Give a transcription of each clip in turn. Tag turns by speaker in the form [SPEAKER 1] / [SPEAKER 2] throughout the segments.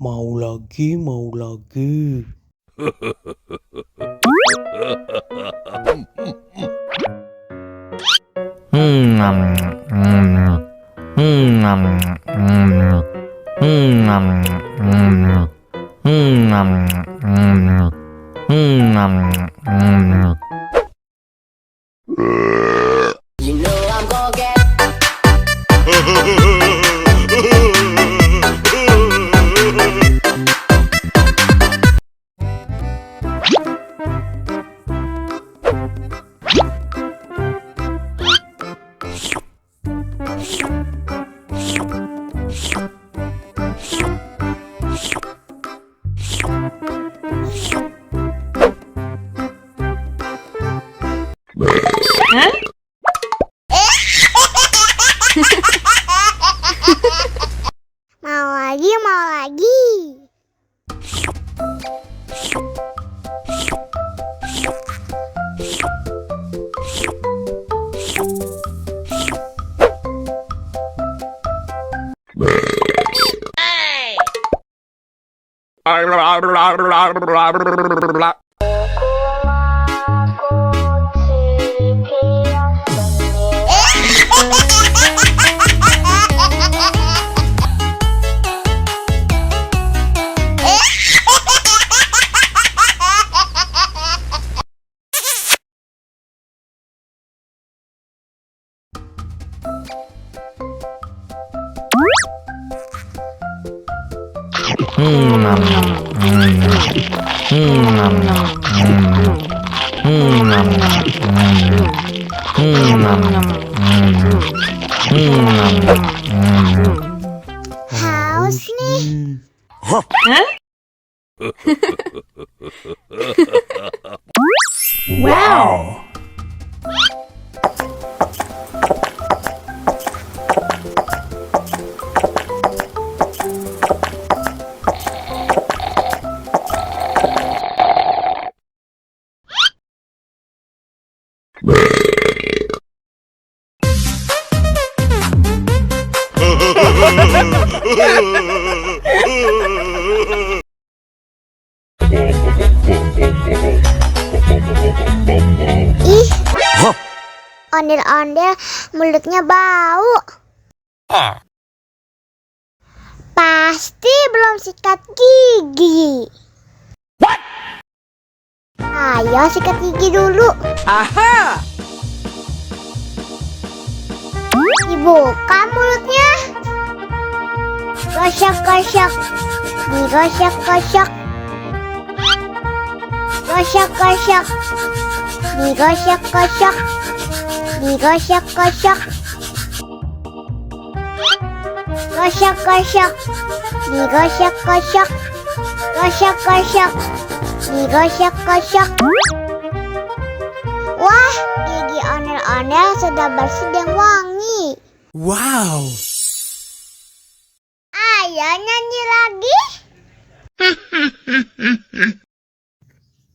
[SPEAKER 1] Mau lagi, mau lagi.
[SPEAKER 2] You know I'm gonna get.
[SPEAKER 3] Mau lagi, mau lagi. Haus nih.
[SPEAKER 1] Wow.
[SPEAKER 3] Ih, ondel-ondel mulutnya bau. Pasti belum sikat gigi. Ayo sikat gigi dulu.
[SPEAKER 2] Aha!
[SPEAKER 3] Dibuka mulutnya. Gosok-gosok. Digosok-gosok. Gosok-gosok. Digosok-gosok. Digosok-gosok. Gosok-gosok. Digosok-gosok. Gosok-gosok. Digosok-gosok. Wah, gigi ondel-ondel sudah bersih dan wangi.
[SPEAKER 1] Wow.
[SPEAKER 3] Ayo nyanyi lagi.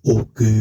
[SPEAKER 1] Oke.